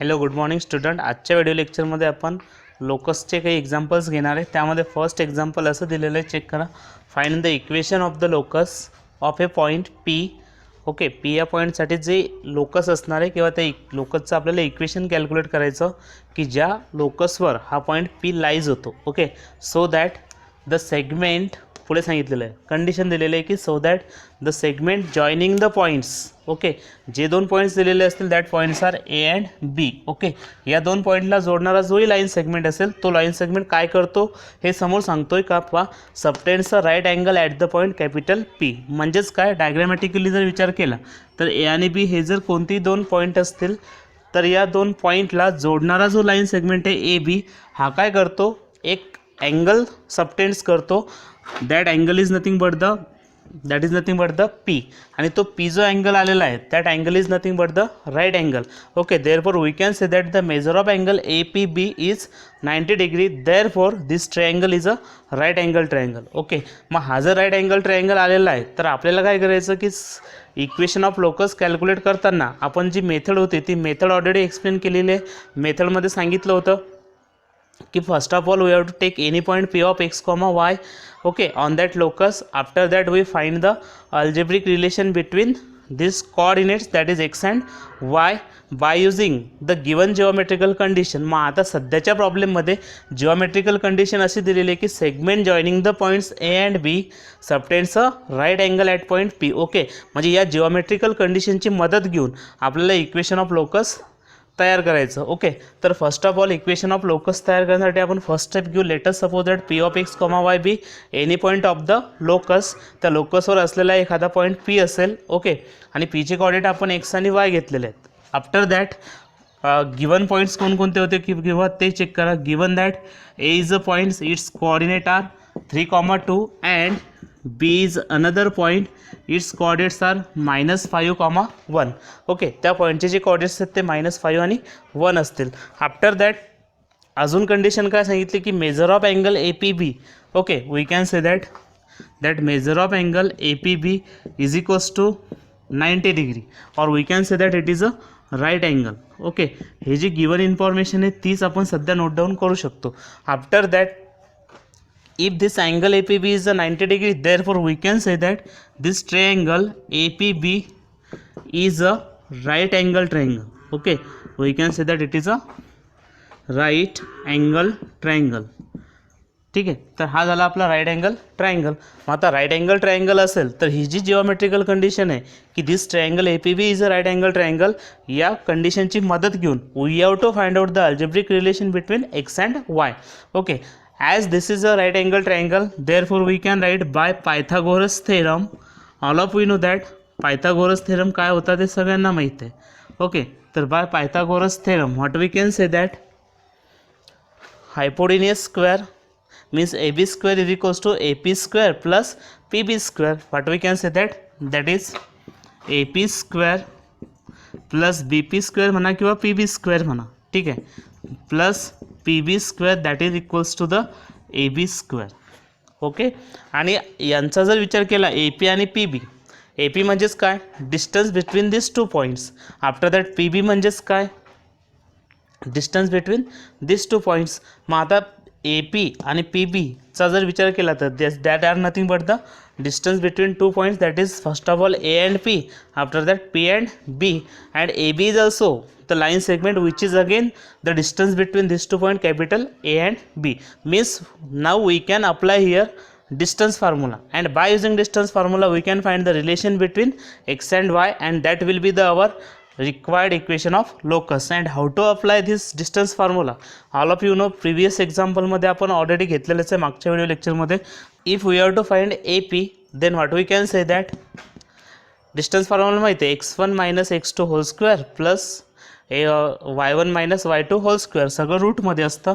Hello good morning student. आजच्या video लेक्चरमध्ये आपण लोकसचे काही एक्झाम्पल्स घेणार आहे. त्यामध्ये फर्स्ट एक्झाम्पल असं दिलेलं आहे, चेक करा. Find the equation of the locus of A point P. Okay, P या पॉईंटसाठी जे लोकस असणार आहे किंवा त्या लोकसचं आपल्याला इक्वेशन कॅल्क्युलेट करायचं की ज्या लोकसवर हा पॉईंट पी लाईज होतो. Okay, so that the segment, पुढे सांगितलेलं आहे, कंडिशन दिलेलं आहे की so that the segment joining the points. Okay, जे दोन पॉईंट्स दिलेले असतील that points are A and B. Okay, या दोन पॉईंटला जोडणारा जोही लाईन सेगमेंट असेल तो लाईन सेगमेंट काय करतो हे समोर सांगतोय का पहा. Subtends a right angle at the point capital P. म्हणजेच काय, डायग्रॅमॅटिकली जर विचार केला तर ए आणि बी हे जर कोणतेही दोन पॉईंट असतील तर या दोन पॉईंटला जोडणारा जो लाईन सेगमेंट आहे ए बी हा काय करतो, एक अँगल सबटेंड्स करतो. That angle is nothing but the P. आणि तो पी जो अँगल आलेला आहे that angle is nothing but the right angle. Okay, therefore we can say that the measure of angle A P B is 90 degree. Therefore this triangle is a right angle triangle. Okay, मग हा जर right angle triangle आलेला आहे तर आपल्याला काय करायचं की इक्वेशन ऑफ लोकस कॅल्क्युलेट करताना आपण जी मेथड होती ती मेथड ऑलरेडी एक्सप्लेन केलेली आहे. मेथडमध्ये सांगितलं होतं कि first of all we have to take any point p of x comma y, okay, on that locus. After that we find the algebraic relation between these coordinates, that is x and y, by using the given geometrical condition. मग आता सध्याच्या प्रॉब्लेममध्ये geometrical condition अशी दिलेली आहे की segment joining the points A and B subtends a right angle at point P. Okay, म्हणजे या जिओमेट्रिकल कंडिशनची मदत घेऊन आपल्याला इक्वेशन ऑफ लोकस तयार करायचं. ओके, तर first of all equation of locus तयार करण्यासाठी आपण फर्स्ट स्टेप घेऊ. Let's suppose that P of x comma Y be any point of the locus. त्या लोकसवर असलेला एखादा पॉईंट पी असेल. ओके, आणि पीचे कॉर्डिनेट आपण एक्स आणि वाय घेतलेले आहेत. आफ्टर दॅट गिवन पॉईंट्स कोणकोणते होते की किंवा ते चेक करा. Given that A is a points, its coordinate are 3,2 and B is another point, its coordinates are -5,1. Okay, त्या पॉईंटचे जे कोऑर्डिनेट्स आहेत ते -5 आणि 1 असतील. आफ्टर दॅट अजून कंडिशन काय सांगितली की measure of angle A P B. Okay, we can say that measure of angle A P B is equals to 90 degree और we can say that it is a right angle. Okay, हे जी given information आहे तीच आपण सध्या note down करू शकतो. After that if this angle APB is a 90 degree, therefore we can say that this triangle APB is a right angle triangle. Okay, we can say that it is a right angle triangle. ठीक आहे, तर हा झाला आपला right angle triangle. मग आता right angle triangle असेल तर ही जी जिओमेट्रिकल कंडिशन आहे की this triangle A P B is a right angle triangle, या कंडिशनची मदत घेऊन we have to find out the algebraic relation between X and Y. Okay, as this is a right angle triangle, therefore we can write by Pythagoras theorem. All of we know that Pythagoras theorem काय होता ते सगळ्यांना माहिती आहे. Okay, तर by Pythagoras theorem what we can say that hypotenuse square means ab square is equals to ap square plus pb square. What we can say that is ap square plus bp square म्हणा किंवा pb square म्हणा. ठीक आहे, plus P B square that is equals to the A B square. Okay, आणि यांचा जर विचार केला ए पी आणि पी बी, ए पी म्हणजेच काय, distance between this two points. After that P B म्हणजेच काय, distance between this two points. मग आता ए पी आणि पी बीचा जर विचार केला तर that are nothing but the distance between two points, that is first of all A and P, after that P and B, and AB is also the line segment which is again the distance between these two points capital A and B. Means now we can apply here distance formula, and by using distance formula we can find the relation between x and y, and that will be the our required equation of locus. And how to apply this distance formula, all of you know, previous example मध्ये आपण already घेतलेलंच आहे मागच्या video लेक्चरमध्ये. if we have to find AP, then what we can say that distance formula माहिती आहे, x1 minus x2 whole square plus y1 minus y2 whole square. सगळं रूटमध्ये असतं.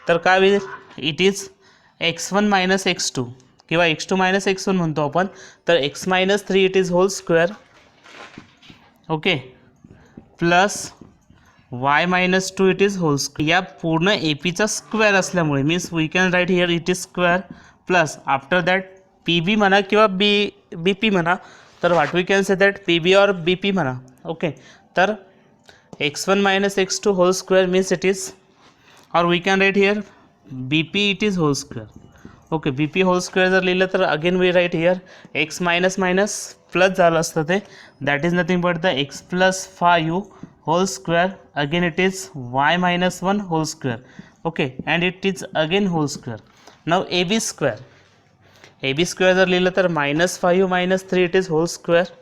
तर काय होईल, it is x1 minus x2 किंवा x2 minus x1 म्हणतो आपण, तर x minus 3 it is whole square. Okay, plus y minus 2 it is whole square. या पूर्ण ए पीचा स्क्वेअर असल्यामुळे means we can write here it is square plus after that P B म्हणा किंवा B P म्हणा. तर what we can say that P B or B P म्हणा. Okay, तर x1 minus x2 whole square means it is, or we can write here bp it is whole square. Okay bp whole square जर लिहिलं तर again we write here x minus minus plus झालं असतं ते, that is nothing but the x plus 5u whole square, again it is y minus 1 whole square. Okay and it is again whole square. Now ab square, ab square जर लिहिलं तर minus 5u minus 3 it is whole square.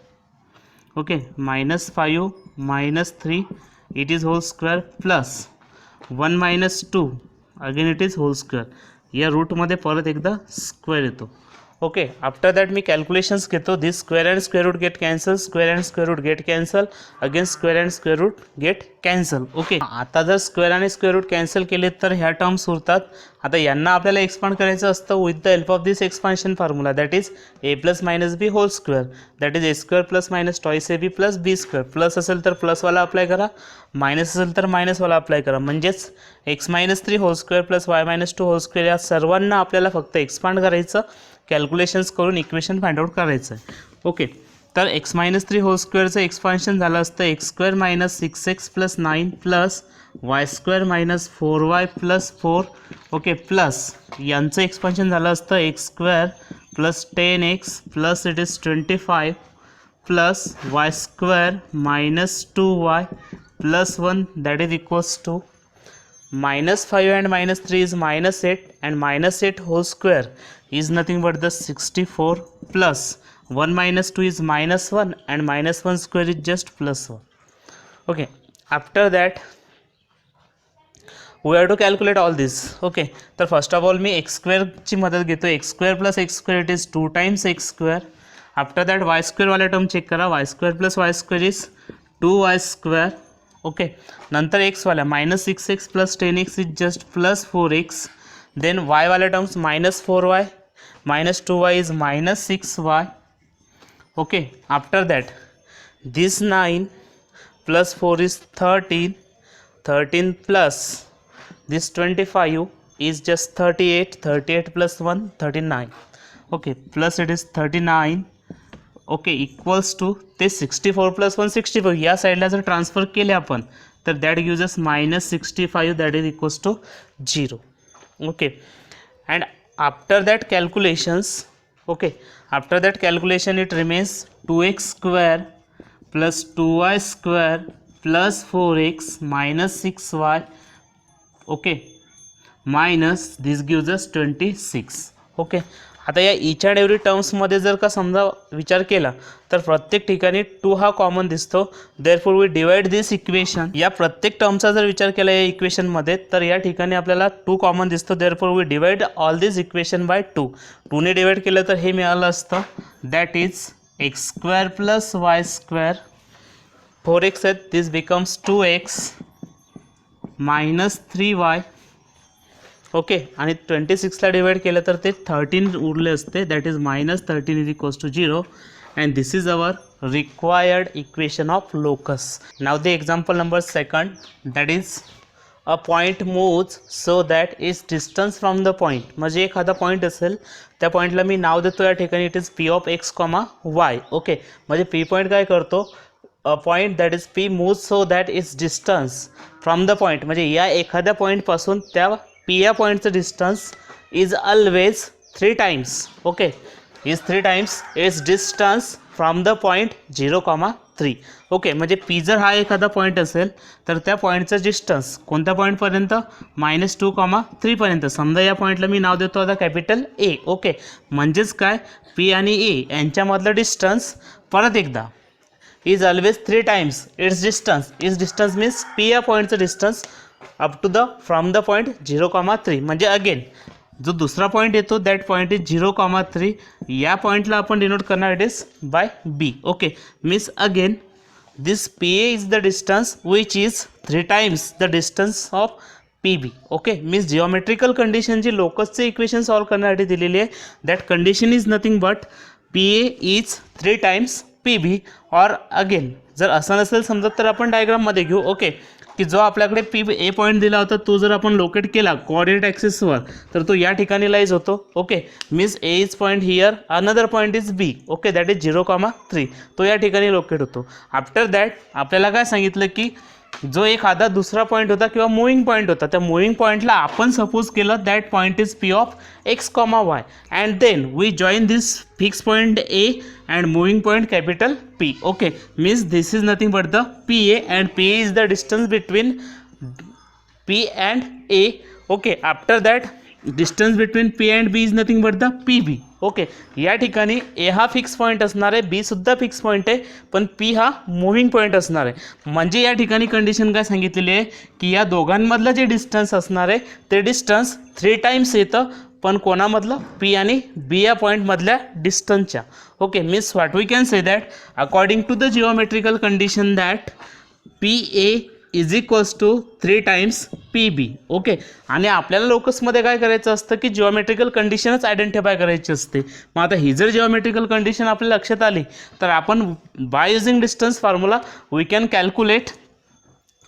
Okay minus 5u minus 3 it is whole square plus 1 minus 2 again it is whole square. या रूटमध्ये परत एकदा square येतो. Okay after that मी calculations घेतो. This square and square root get cancel, square and square root get cancel, again square and square root get cancel. Okay आता जर square आणि स्क्वेअर रूट कॅन्सल केले तर ह्या टर्म्स उरतात. आता यांना आपल्याला एक्सपांड करायचं असतं with the help of this expansion formula, that is A plus minus B whole square, that is A square plus minus twice A B plus B square. Plus असेल तर प्लसवाला अप्लाय करा, minus असेल तर मायनसवाला apply करा. म्हणजेच X minus 3 whole square plus Y minus 2 whole square या सर्वांना आपल्याला फक्त एक्सपांड करायचं, कॅल्क्युलेशन्स करून इक्वेशन फाइंड आउट करायचं आहे. ओके तर एक्स मायनस 3 होल स्क्वेअरचं एक्सपान्शन झालं असतं x square minus 6x plus 9 plus Y square minus 4y plus 4. Okay plus यांचं एक्सपान्शन झालं असतं x square plus 10x plus it is 25 plus Y square minus 2y plus 1 that is equals to minus 5 and minus 3 is minus 8 and minus 8 whole square is nothing but the 64 plus 1 minus 2 is minus 1 and minus 1 square is just plus 1. Okay after that we have to calculate all this. Okay तर first of all me x square ची मदत घेतो. x square plus x square it is 2 times x square. after that y square वाला term check करा, y square plus y square is 2y square. Okay नंतर X वाला minus 6x plus 10x is just plus 4x. Then Y वाला terms minus 4y minus 2y is minus 6y. Okay after that this 9 plus 4 is 13 plus this 25 is just 38 plus 1 39. Okay plus it is 39. Okay equals to ते 64 plus 1 64 या साईडला जर transfer केले आपण तर that gives us minus 65 that is equals to 0. Okay and after that calculations, okay after that calculation it remains 2x square plus 2y square plus 4x minus 6y. Okay minus this gives us 26. Okay आता या each and every टर्म्समध्ये जर का समजा विचार केला तर प्रत्येक ठिकाणी 2 हा कॉमन दिसतो. Therefore we divide this equation. या प्रत्येक टर्मचा जर विचार केला या इक्वेशनमध्ये तर या ठिकाणी आपल्याला 2 कॉमन दिसतो. Therefore we divide all this equation by 2. 2ने डिवाइड केलं तर हे मिळालं असतं, that is x square plus Y square 4x आहेत, दिस becomes 2x minus 3y. Okay आणि 26ला डिवाइड केलं तर ते 13 उरले असते, that is minus 13 is equals to 0 and this is our required equation of locus. Now the example number second, that is a point moves so that is distance from the point. म्हणजे एखादा point असेल त्या पॉईंटला मी नाव देतो या ठिकाणी it is P of x comma Y. Okay म्हणजे P point काय करतो, a point that is P moves so that is distance from the point. म्हणजे या एखाद्या पॉईंटपासून त्या पी या पॉईंटचं distance is always 3 times. Okay is 3 times its distance from the point 0,3. Okay म्हणजे पी जर हा एखादा पॉईंट असेल तर त्या पॉईंटचं डिस्टन्स कोणत्या पॉईंटपर्यंत -2,3 पर्यंत. समजा या पॉईंटला मी नाव देतो आता कॅपिटल ए. ओके म्हणजेच काय पी आणि ए यांच्यामधलं डिस्टन्स परत एकदा is always 3 times its distance. Is distance means P या पॉईंटचं distance up to the from the point 0,3. म्हणजे अगेन जो दुसरा पॉईंट येतो दॅट पॉईंट इज 0,3. या पॉईंटला आपण डिनोट करणार it is by B. Okay means again this P A is the distance which is 3 times the distance of P B. Okay means geometrical condition जी लोकसचे equation solve करण्यासाठी दिलेली आहे that condition is nothing but P A is 3 times P B. और अगेन जर असं नसेल समजत तर आपण डायग्राममध्ये घेऊ. ओके की जो आपल्याकडे पी ए पॉईंट दिला होता तो जर आपण लोकेट केला कोऑर्डिनेट ॲक्सिसवर तर तो या ठिकाणी लाईज होतो. Okay means A is point here another point is B. Okay that is 0,3 तो या ठिकाणी लोकेट होतो. आफ्टर दॅट आपल्याला काय सांगितलं की जो एखादा दुसरा पॉईंट होता किंवा मुव्हिंग पॉईंट होता, त्या मुव्हिंग पॉईंटला आपण सपोज केलं that point is P of x comma y and then we join this fix point A and moving point capital P. Okay, means this is nothing but the P A and P A is the distance between P and A. Okay, after that distance between P and B is nothing but the PB. Okay, या ठिकाणी ए हा fix point असणार आहे, बी सुद्धा fix point आहे, पण P हा moving point असणार आहे. म्हणजे या ठिकाणी कंडिशन काय सांगितलेली आहे की या दोघांमधलं जे डिस्टन्स असणार आहे ते डिस्टन्स 3 टाइम्स येतं, पण कोणामधलं, पी आणि बी या पॉईंटमधल्या डिस्टन्सच्या. Okay, means what we can say that according to the geometrical condition that P A is equals to 3 times P B. Okay, आणि आपल्याला लोकसमध्ये काय करायचं असतं की जिओमेट्रिकल कंडिशनच आयडेंटिफाय करायची असते. मग आता ही जर जिओमेट्रिकल कंडिशन आपल्या लक्षात आली तर आपण by using distance formula we can calculate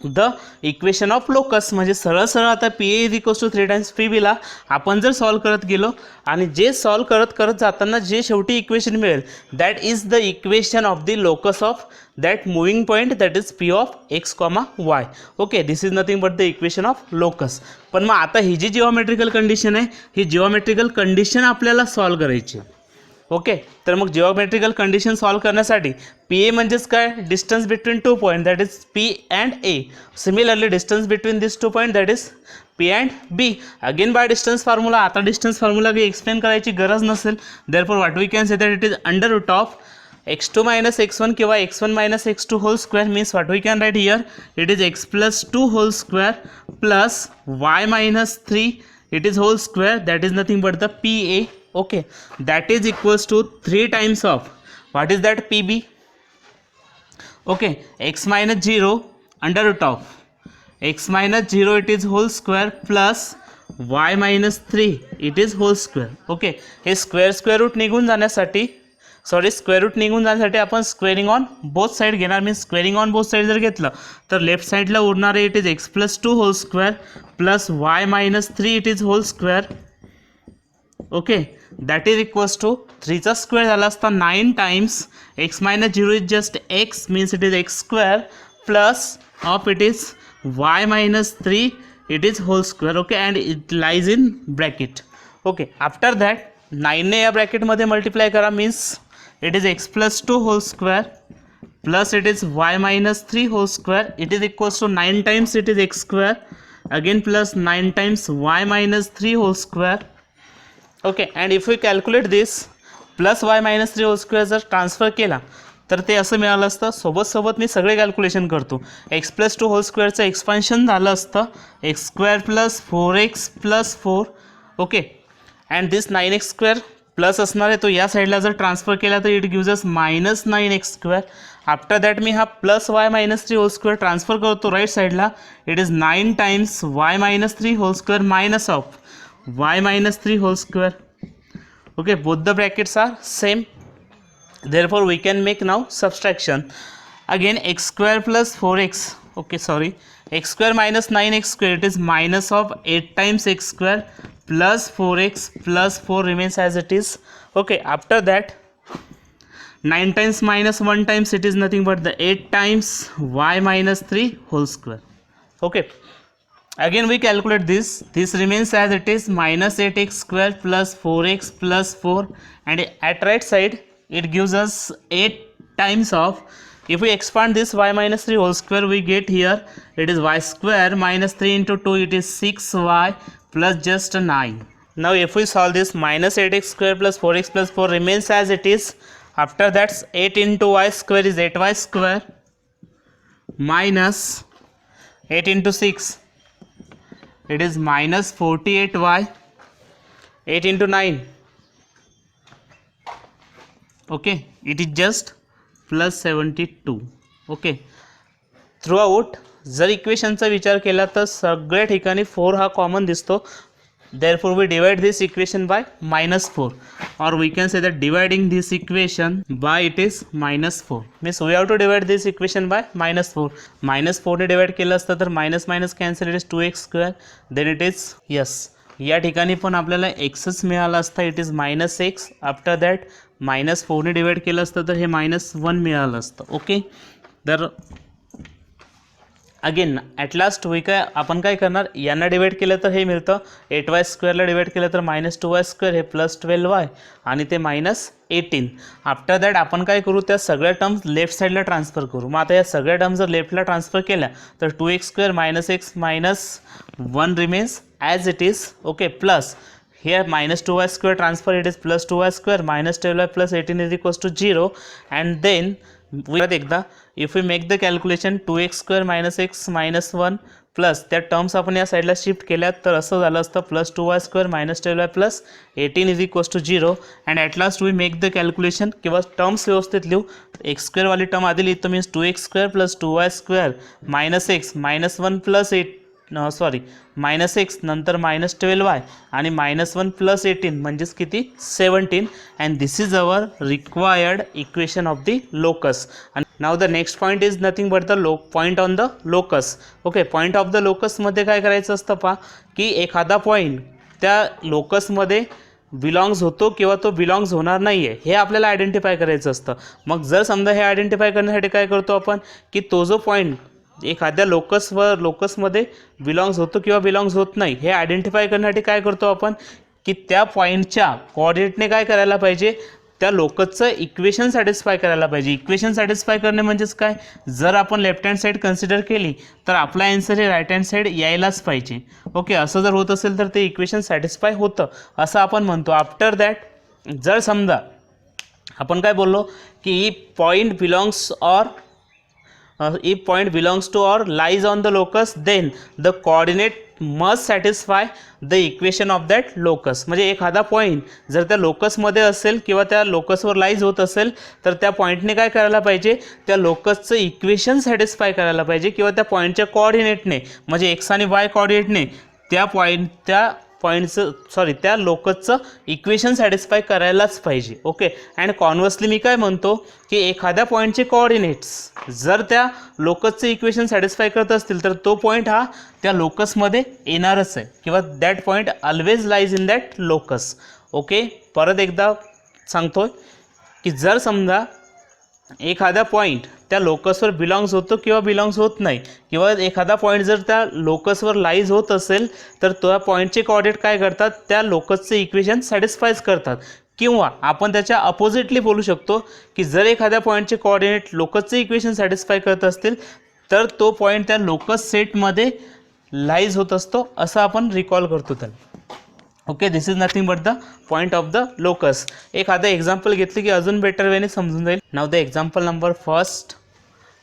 the equation of locus. म्हणजे सरळ सरळ आता P A is equals to 3 times P बीला आपण जर सॉल्व करत गेलो आणि जे सॉल्व करत जाताना जे शेवटी इक्वेशन मिळेल that is the equation of the locus of that moving point that is P of x comma Y. Okay, this is nothing but the equation of locus. पण मग आता ही जी जिओमेट्रिकल कंडिशन आहे ही geometrical condition आपल्याला solve करायची. Okay, तर मग geometrical condition solve करण्यासाठी P A म्हणजेच काय, distance between 2 point that is P and A. Similarly distance between this 2 point that is P and B. Again by distance formula. आता distance formula काही explain करायची गरज नसेल. Therefore what we can say that it is under root of x2 minus x1 किंवा x1 minus x2 whole square. means what we can write here, it is x plus 2 whole square plus y minus 3 it is whole square, that is nothing but the PA. Okay, that is equals to 3 times of what is that, PB. Okay, x minus 0 under root of x minus 0 it is whole square plus y minus 3 it is whole square. Okay, हे square root निघून जाण्यासाठी square root निघून जाण्यासाठी आपण squaring on both side घेणार. Means squaring on both side जर घेतलं तर लेफ्ट साईडला उरणार आहे it is x plus 2 whole square plus Y minus 3 it is whole square. Okay, that is equals to 3चा स्क्वेअर झाला असता 9 times x minus 0 is just x, means it is x square plus of it is y minus 3 it is whole square. Okay, and it lies in bracket. Okay, after that 9ने या ब्रॅकेटमध्ये multiply करा. Means it is x plus 2 whole square plus it is y minus 3 whole square, it is equals to 9 times it is x square again plus 9 times y minus 3 whole square. Okay, and if we calculate this plus y minus 3 whole square जर transfer केला तर ते असं मिळालं असतं. सोबत मी सगळे calculation करतो. एक्स प्लस 2 होल स्क्वेअरचं एक्सपान्शन झालं असतं x square plus 4x plus 4. Okay, and this 9x square plus असणार आहे तो या साईडला जर ट्रान्सफर केला तर it gives us minus 9x square. After that मी हा plus Y minus 3 whole square transfer करतो राईट साईडला. It is 9 times y minus 3 whole square minus of y minus 3 whole square. Okay, both the brackets are same, therefore we can make now subtraction. Again x square plus 4x. Okay, sorry, x square minus 9x square it is minus of 8 times x square plus 4x plus 4 remains as it is. Okay, after that 9 times minus 1 times it is nothing but the 8 times y minus 3 whole square. Okay, again we calculate this remains as it is minus 8x square plus 4x plus 4, and at right side it gives us 8 times of, if we expand this y minus 3 whole square we get here it is y square minus 3 into 2 it is 6y plus just 9. Now if we solve this, minus 8x square plus 4x plus 4 remains as it is. After that 8 into y square is 8y square minus 8 into 6 it is minus 48y. 8 into 9, okay, it is just plus 72. Okay, throughout जर इक्वेशनचा विचार केला तर सगळ्या ठिकाणी 4 हा common दिसतो. Therefore we divide this equation by -4, और we can say that dividing this equation by it is -4. Means we have to divide this equation by -4. -4ने डिवाइड केलं असतं तर minus minus cancel, it is 2x square, then it is yes, या ठिकाणी पण आपल्याला एक्सच मिळाला असता, it is -x. After that -4ने डिवाइड केलं असतं तर हे -1 मिळालं असतं. ओके, तर अगेन ॲट लास्ट आपण काय करणार, यांना डिवाइड केलं तर हे मिळतं 8y स्क्वेअरला डिवाइड केलं तर -2y स्क्वेअर, हे +12y आणि ते -18. आफ्टर दॅट आपण काय करू, त्या सगळ्या टर्म्स लेफ्ट साईडला ट्रान्सफर करू. मग आता या सगळ्या टर्म्स जर लेफ्टला ट्रान्सफर केल्या तर 2x square -x -1 remains as it is. Okay, plus here -2y square transfer, it is +2y square -12y + 18 is equals to 0. And then एकदा if we make the calculation 2x square -x -1 plus त्या terms आपण या साईडला shift केल्या तर असं झालं असतं +2y square -12y + 18 is equals to 0. And at last we make the calculation किंवा टर्म्स व्यवस्थित लिहू. x स्क्वेअर वाली टर्म आधी लिहितो, means 2x square + 2y square -x -1 + 8 -x नंतर -12y आणि -1 + 18 म्हणजेच किती 17. And this is our required equation of the locus. आणि now the next point is nothing but the point on the locus. Okay, point of the लोकसमध्ये काय करायचं असतं पहा, की एखादा पॉईंट त्या लोकसमध्ये बिलॉंग्स होतो किंवा तो बिलॉंग्स होणार नाही आहे हे आपल्याला आयडेंटिफाय करायचं असतं. मग जर समजा हे आयडेंटिफाय करण्यासाठी काय करतो आपण, की तो जो पॉईंट एखाद्या लोकसमध्ये बिलॉंग्स होतो किंवा बिलॉंग्स होत नाही हे आयडेंटिफाय करण्यासाठी काय करतो आपण, की त्या पॉईंटच्या कोऑर्डिनेटने काय करायला पाहिजे, त्या लोकसचं इक्वेशन सॅटिस्फाय करायला पाहिजे. इक्वेशन सॅटिस्फाय करणे म्हणजेच काय, जर आपण लेफ्ट हँड साईड कन्सिडर केली तर आपला आन्सर हे राईट हँड साईड यायलाच पाहिजे. ओके, असं जर होत असेल तर ते इक्वेशन सॅटिस्फाय होतं असं आपण म्हणतो. आफ्टर दॅट जर समजा आपण काय बोललो, की point belongs or if point belongs to or lies on the locus, then the coordinate must satisfy the equation of that locus. म्हणजे एखादा पॉईंट जर त्या लोकसमध्ये असेल किंवा त्या लोकसवर लाईज होत असेल तर त्या पॉईंटने काय करायला पाहिजे, त्या लोकसचं इक्वेशन सॅटिस्फाय करायला पाहिजे किंवा त्या पॉईंटच्या कोऑर्डिनेटने म्हणजे एक्स आणि वाय कोऑर्डिनेटने त्या लोकसचं इक्वेशन सॅटिस्फाय करायलाच पाहिजे. ओके, अँड कॉन्व्हर्सली मी काय म्हणतो, की एखाद्या पॉईंटचे कोऑर्डिनेट्स जर त्या लोकसचे इक्वेशन सॅटिस्फाय करत असतील तर तो पॉईंट हा त्या लोकसमध्ये येणारच आहे किंवा that point always lies in that locus. Okay, परत एकदा सांगतोय, की जर समजा एखादा पॉईंट त्या लोकसवर बिलॉंग्स होतो किंवा बिलॉंग्स होत नाही किंवा एखादा पॉईंट जर त्या लोकसवर लाईज होत असेल तर त्या पॉईंटचे कोऑर्डिनेट काय करतात, त्या लोकसचे इक्वेशन सॅटिस्फाईज करतात. किंवा आपण त्याच्या अपोजिटली बोलू शकतो, की जर एखाद्या पॉईंटचे कोऑर्डिनेट लोकसचे इक्वेशन सॅटिस्फाय करत असतील तर तो पॉईंट त्या लोकस सेटमध्ये लाईज होत असतो असं आपण रिकॉल करतो त्याला. Okay, this is nothing but the point of the locus. एखादं एक्झाम्पल घेतलं की अजून बेटर वेने समजून जाईल. Now the example number first,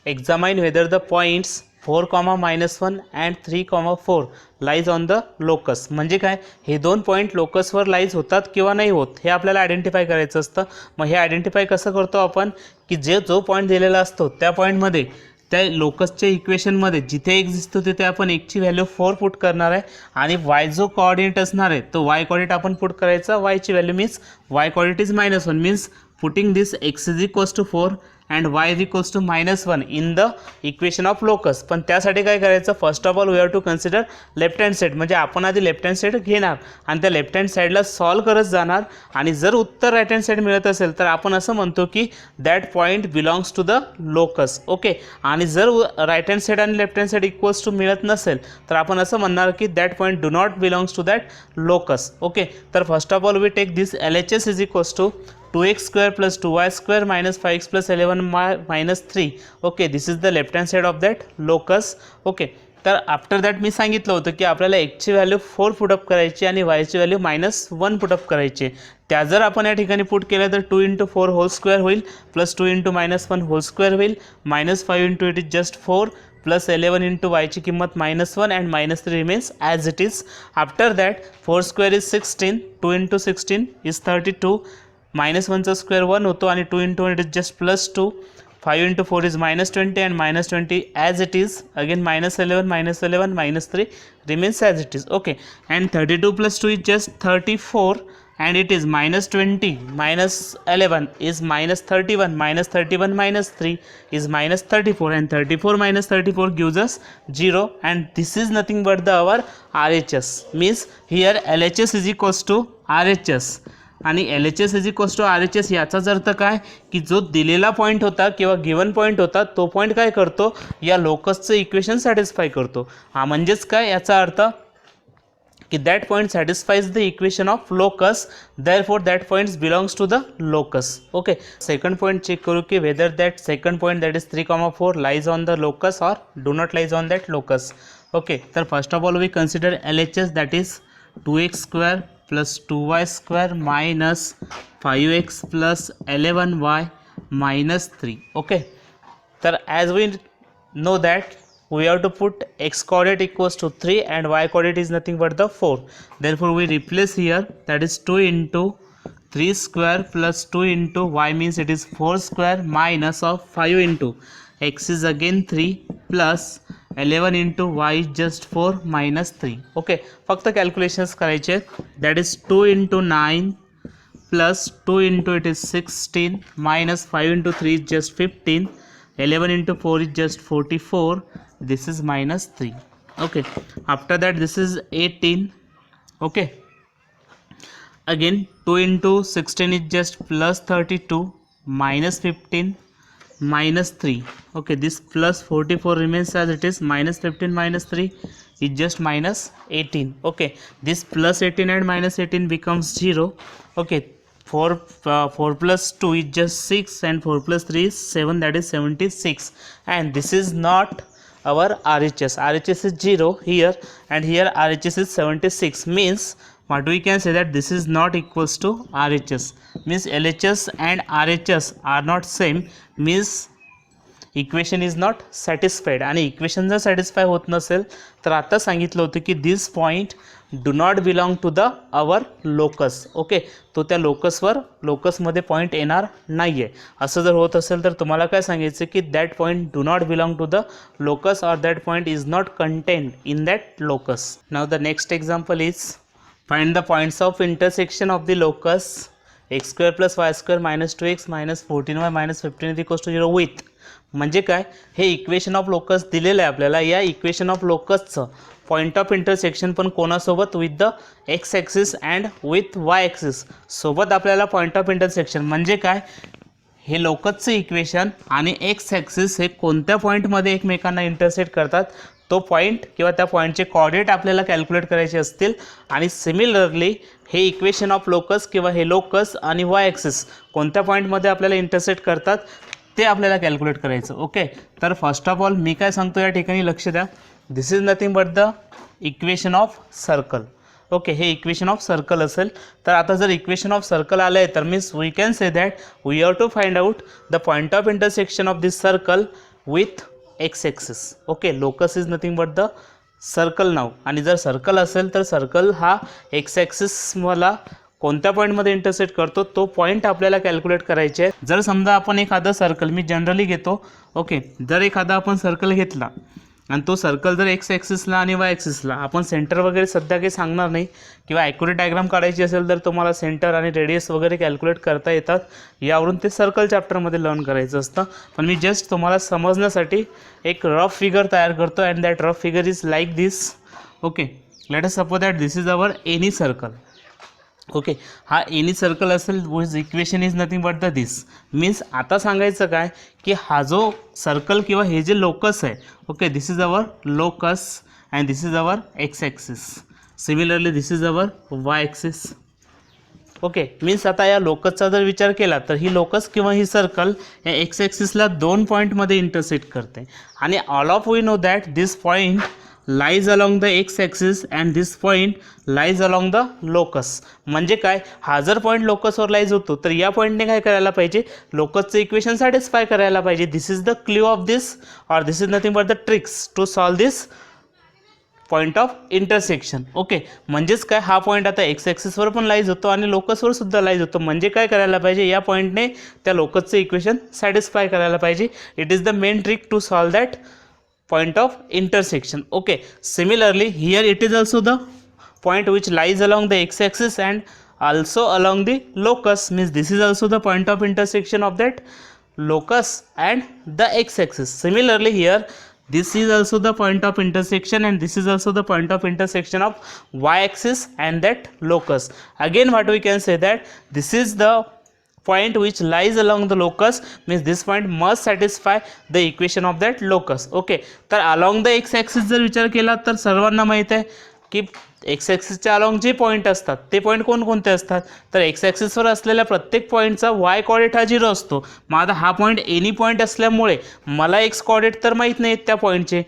examine whether the points 4, -1 and 3, 4 lies on the locus. म्हणजे काय, हे दोन पॉईंट लोकसवर लाईज होतात किंवा नाही होत हे आपल्याला आयडेंटिफाय करायचं असतं. मग हे आयडेंटिफाय कसं करतो आपण, की जो पॉईंट दिलेला असतो त्या पॉईंटमध्ये त्या लोकसच्या इक्वेशनमध्ये जिथे x दिसतो तिथे आपण एक्सची व्हॅल्यू 4 पुट करणार आहे आणि y जो कोऑर्डिनेट असणार आहे तो y कोऑर्डिनेट आपण पुट करायचा. y ची value means y coordinate is -1 means putting this x is equals to 4 and y is equals to -1 in the equation of locus. पण त्यासाठी काय करायचं, first of all we have to consider left hand side. म्हणजे आपण आधी left hand side घेणार आणि त्या लेफ्ट हँड साईडला सॉल्व करत जाणार आणि जर उत्तर राईट हँड साईड मिळत असेल तर आपण असं म्हणतो की that point belongs to the locus. Okay, आणि जर राईट हँड साईड आणि left hand side equals to मिळत नसेल तर आपण असं म्हणणार की that point do not belongs to that locus. Okay, तर first of all we take this LHS is equals to 2x square plus 2y square minus 5x plus 11 minus 3. Okay, this is the left hand side of that locus. Okay, तर after that मी सांगितलं होतं की आपल्याला एक्सची value 4 put up करायची आणि वायची value -1 put up करायची. त्या जर आपण या ठिकाणी पुट केलं तर 2 × 4 होल स्क्वेअर होईल प्लस 2 × -1 होल स्क्वेअर होईल -5 × 8 इज जस्ट 4 प्लस 11 × वायची किंमत -1 and -3 remains as it is. After that 4 square is 16, 2 × 16 is 32, -1चा स्क्वेअर 1 होतो आणि 2 × 8 is just +2, 5 × 4 is -20 and -20 as it is. Again -11, -3 remains as it is. Okay, and 32 + 2 is just 34 and it is -20 -11 is -31, -31 - 3 is -34 and 34 - 34 gives us 0 and this is nothing but our RHS. Means here LHS is equals to RHS. आणि L H S is equals to R H S याचाच अर्थ काय की जो दिलेला point होता किंवा given point होता तो पॉईंट काय करतो या लोकसचं इक्वेशन सॅटिस्फाय करतो. हा म्हणजेच काय याचा अर्थ की that point satisfies the equation of locus, therefore that point belongs to the locus. Okay, second point check करू की whether that second point that is 3,4 lies on the locus or do not lies on that locus. Okay, तर first of all we consider LHS, that is 2x square plus 2y square minus 5x plus 11y minus 3. Okay, तर as we know that we have to put x coordinate equals to 3 and y coordinate is nothing but the 4. Therefore we replace here, that is 2 into 3 square plus 2 into y means it is 4 square minus of 5 into x is again 3 plus 11 into y is just 4 minus 3. Okay, फक्त calculations करायचे, that is 2 into 9 plus 2 into it is 16 minus 5 into 3 is just 15, 11 into 4 is just 44, this is minus 3. Okay, after that this is 18. Okay, again 2 into 16 is just plus 32 minus 15 minus 3. Okay, this plus 44 remains as it is, minus 15 minus 3 is just minus 18. Okay, this plus 18 and minus 18 becomes 0. Okay, 4 plus 2 is just 6 and 4 plus 3 is 7, that is 76, and this is not our RHS. RHS is 0 here and here RHS is 76, means what we can say that this is not equals to RHS, means LHS and RHS are not same, means equation is not satisfied. आणि equation जर satisfy होत नसेल तर आता सांगितलं होतं की this point do not belong to the our locus. Okay, तो त्या लोकसमध्ये पॉईंट येणार नाही आहे. असं जर होत असेल तर तुम्हाला काय सांगायचं की that point do not belong to the locus और that point is not contained in that locus. Now the next example is find the points of intersection of the locus x square plus Y square minus 2x minus 14y minus 15 equals to 0 with. म्हणजे काय, हे equation of locus दिलेलं आहे आपल्याला. या equation of लोकसचं point of intersection पण कोणासोबत, with the x axis and with y axis सोबत आपल्याला पॉईंट ऑफ इंटरसेक्शन. म्हणजे काय, हे लोकसचं इक्वेशन आणि एक्स ॲक्सिस हे कोणत्या पॉईंटमध्ये एकमेकांना इंटरसेक्ट करतात तो पॉईंट किंवा त्या पॉईंटचे कोऑर्डिनेट आपल्याला कॅल्क्युलेट करायचे असतील. आणि सिमिलरली हे इक्वेशन ऑफ लोकस किंवा हे लोकस आणि वाय ॲक्सिस कोणत्या पॉईंटमध्ये आपल्याला इंटरसेक्ट करतात ते आपल्याला कॅल्क्युलेट करायचं. ओके, तर फर्स्ट ऑफ ऑल मी काय सांगतो या ठिकाणी लक्ष द्या. This is nothing but the equation of circle. Okay, हे इक्वेशन ऑफ सर्कल असेल. तर आता जर इक्वेशन ऑफ सर्कल आलं आहे तर means we can say that we have to find out the point of intersection of this circle with x axis. Okay, locus is nothing but the circle now. आणि जर circle असेल तर circle हा x axis मला कोणत्या पॉईंटमध्ये intersect करतो तो पॉईंट आपल्याला कॅल्क्युलेट करायचे आहे. जर समजा आपण एखादा सर्कल, मी जनरली घेतो. ओके, जर एखादा आपण सर्कल घेतला आणि तो सर्कल जर एक्स ॲक्सिसला आणि वाय ॲक्सिसला, आपण सेंटर वगैरे सध्या काही सांगणार नाही, किंवा ॲक्युरेट डायग्राम काढायची असेल तर तुम्हाला सेंटर आणि रेडियस वगैरे कॅल्क्युलेट करता येतात. यावरून ते सर्कल चॅप्टरमध्ये लर्न करायचं असतं. पण मी जस्ट तुम्हाला समजण्यासाठी एक रफ फिगर तयार करतो and that rough figure is like this. Okay, late us suppose that this is our any circle. Okay, हा एनी सर्कल असेल which equation is nothing but the this. Means आता सांगायचं काय की हा जो सर्कल किंवा हे जे लोकस आहे, okay, this is our locus and this is our x axis. Similarly this is our Y axis. Okay, means आता या लोकसचा जर विचार केला तर ही लोकस किंवा ही सर्कल या एक्स ॲक्सिसला 2 पॉईंटमध्ये इंटरसेक्ट करते. आणि all of we know that this point lies along the x axis and this point lies along the locus. म्हणजे काय, हा जर पॉईंट लोकसवर लाईज होतो तर या पॉईंटने काय करायला पाहिजे, लोकसचं इक्वेशन सॅटिस्फाय करायला पाहिजे. This is the clue of this और this is nothing but the tricks to solve this point of intersection. Okay, म्हणजेच काय, हा पॉईंट आता एक्स ॲक्सिसवर पण लाईज होतो आणि लोकसवर सुद्धा लाईज होतो. म्हणजे काय करायला पाहिजे, या पॉईंटने त्या लोकसचं इक्वेशन सॅटिस्फाय करायला पाहिजे. It is the main trick to solve that point of intersection. Okay, similarly here it is also the point which lies along the x axis and also along the locus, means this is also the point of intersection of that locus and the x axis. Similarly here this is also the point of intersection and this is also the point of intersection of y-axis and that locus. Again what we can say that this is the point which lies along the locus, means this point must satisfy the equation of that locus. Okay, तर along the x axis जर विचार केला तर सर्वांना माहीत आहे की x ॲक्सिसच्या along जे पॉईंट असतात ते पॉईंट कोणकोणते असतात, तर एक्स ॲक्सिसवर असलेल्या प्रत्येक पॉईंटचा वाय कॉर्डिनेट हा 0 असतो. मग आता हा पॉईंट एनी पॉईंट असल्यामुळे मला एक्स कॉर्डिनेट तर माहीत नाहीत त्या पॉईंटचे,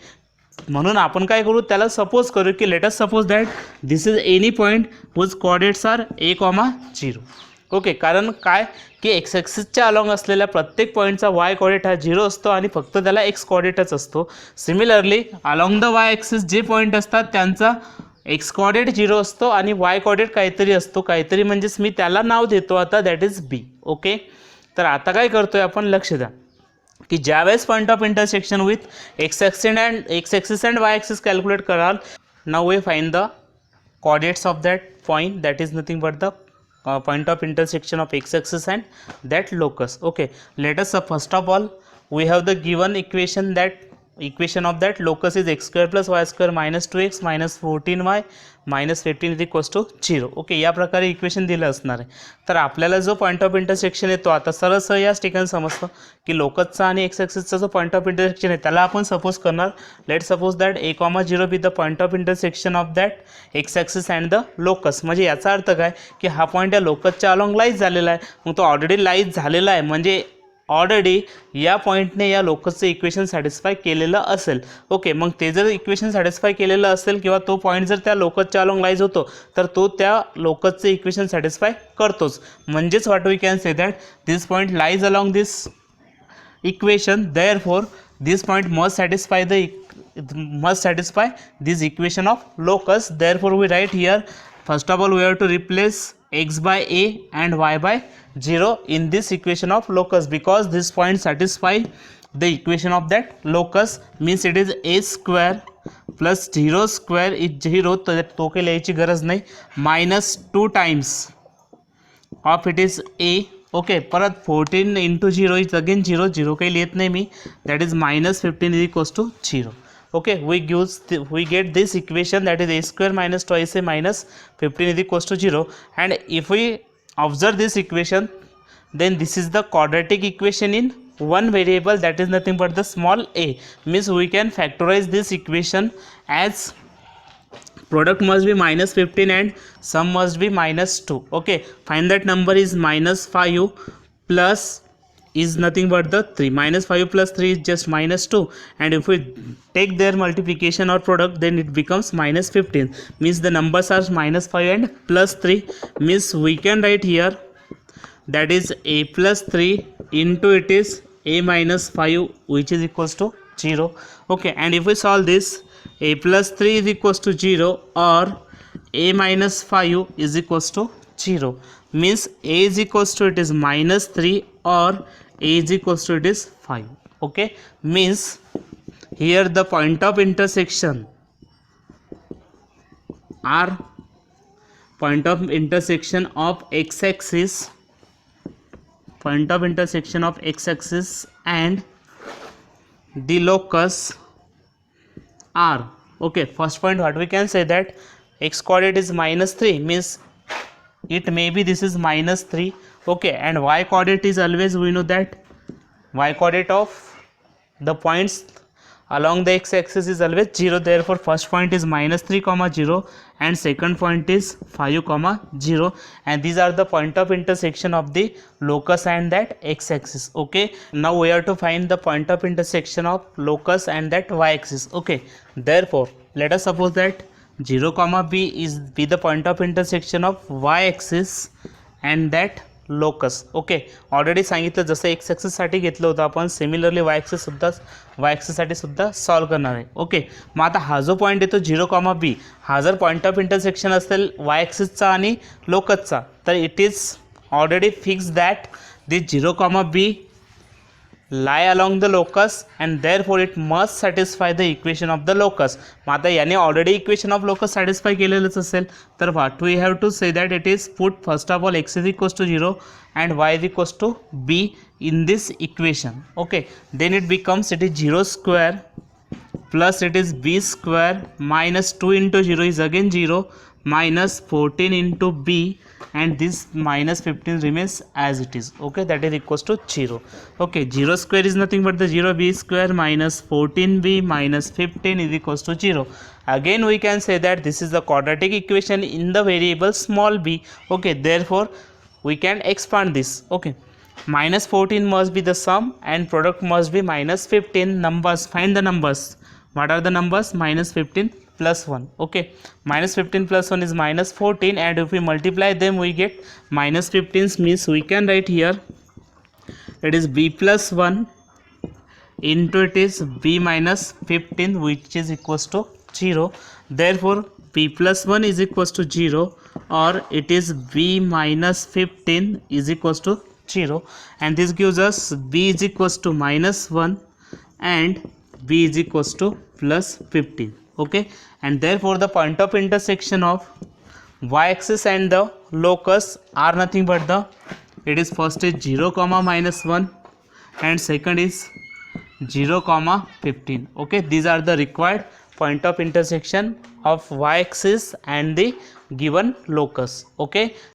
म्हणून आपण काय करू, त्याला सपोज करू की let us suppose that this is any point whose coordinates are a,0. Okay, कारण काय की एक्स ॲक्सिसच्या अलॉंग असलेल्या प्रत्येक पॉईंटचा वाय कॉर्डिनेट हा 0 असतो आणि फक्त त्याला एक्स कॉर्डिनेटच असतो. Similarly along the Y axis जे पॉईंट असतात त्यांचा एक्स कॉर्डिनेट 0 असतो आणि वाय कॉर्डिनेट काहीतरी असतो, काहीतरी म्हणजेच मी त्याला नाव देतो आता, दॅट इज बी. ओके, तर आता काय करतोय आपण, लक्ष द्या की ज्यावेळेस point of intersection with x axis and y axis calculate कराल, now we find the coordinates of that point, that is nothing but the point of intersection of x axis and that locus. Okay, let us first of all we have the given equation, that equation of that locus is x square plus y square minus 2x minus 14y minus 15 is equals to 0. Okay, या प्रकारे equation दिलं असणार आहे. तर आपल्याला जो point of intersection येतो, आता सरळ याच ठिकाणी समजतं की लोकसचा आणि एक्स ॲक्सिसचा जो पॉईंट ऑफ इंटरसेक्शन आहे त्याला आपण सपोज करणार, let suppose that a,0 be the point of intersection of that x axis and the locus. म्हणजे याचा अर्थ काय की हा पॉईंट या लोकसच्या अलॉंग लाईज झालेला आहे. मग तो ऑलरेडी लाईज झालेला आहे म्हणजे ऑलरेडी या पॉईंटने या लोकसचं इक्वेशन सॅटिस्फाय केलेलं असेल. ओके, मग ते जर इक्वेशन सॅटिस्फाय केलेलं असेल किंवा तो पॉईंट जर त्या लोकसच्या अलॉंग लाईज होतो तर तो त्या लोकसचं इक्वेशन सॅटिस्फाय करतोच. म्हणजेच what we can say that this point lies along this equation, therefore this point must satisfy this equation of locus. Therefore we write here, first of all we have to replace x by a and y by 0 in this equation of locus, because this point satisfy the equation of that locus, means it is a square plus 0 square is 0, तो काही लिहायची गरज नाही, minus 2 times of it is a. Okay, परत 14 into 0 is again 0, 0 काही लिहित नाही मी, that is minus 15 is equals to 0. Okay, we get this equation, that is a square minus twice a minus 15 is equals to 0. And if we observe this equation, then this is the quadratic equation in one variable, that is nothing but the small a, means we can factorize this equation as product must be minus 15 and sum must be minus 2. Okay, find that number is minus 5 plus is nothing but the 3. Minus 5 plus 3 is just minus 2, and if we take their multiplication or product, then it becomes minus 15, means the numbers are minus 5 and plus 3, means we can write here that is a plus 3 into it is a minus 5, which is equals to 0. Okay, and if we solve this, a plus 3 is equals to 0 or a minus 5 is equals to 0, means a is equals to it is minus 3 or a is equals to it is 5. Okay, means here the point of intersection are point of intersection of x-axis, point of intersection of x-axis and the locus are. Okay, first point, what we can say that x coordinate is minus 3, means it may be this is minus 3. Okay, and y coordinate is always, we know that y coordinate of the points along the x axis is always 0, therefore first point is minus 3 comma 0 and second point is 5 comma 0, and these are the point of intersection of the locus and that x axis. Okay, now we have to find the point of intersection of locus and that y axis. Okay, therefore let us suppose that 0 comma b is the point of intersection of y axis and that locus. Okay, already सांगितलं जसं x ॲक्सिससाठी घेतलं होतं आपण, similarly Y ॲक्सिससाठी सुद्धा solve करणार आहे. Okay, मग आता हा जो पॉईंट येतो 0 कॉमा बी, हा जर पॉईंट ऑफ इंटरसेक्शन असेल वाय ॲक्सिसचा आणि लोकसचा, तर it is already fix that this 0 comma B lie along the locus and therefore it must satisfy the equation of the locus. मग आता याने already equation of locus satisfy केलेलंच असेल, तर what we have to say that it is put first of all x is equals to 0 and y is equals to b in this equation. Okay, then it becomes it is 0 square plus it is b square minus 2 into 0 is again 0 minus 14 into b, and this minus 15 remains as it is. Okay, that is equals to 0. Okay, 0 square is nothing but the 0b square minus 14b minus 15 is equals to 0. Again we can say that this is the quadratic equation in the variable small b. Okay, therefore we can expand this. Okay, minus 14 must be the sum and product must be minus 15. Numbers, find the numbers. What are the numbers? Minus 15 plus 1. Okay, minus 15 plus 1 is minus 14, and if we multiply them we get minus 15, means we can write here it is b plus 1 into it is b minus 15, which is equals to 0. Therefore b plus 1 is equals to 0, or it is b minus 15 is equals to 0, and this gives us b is equals to minus 1 and b is equals to plus 15. Okay, and therefore the point of intersection of y-axis and the locus are nothing but the, it is first is 0 comma minus 1 and second is 0 comma 15. Okay, these are the required point of intersection of y-axis and the given locus. Okay.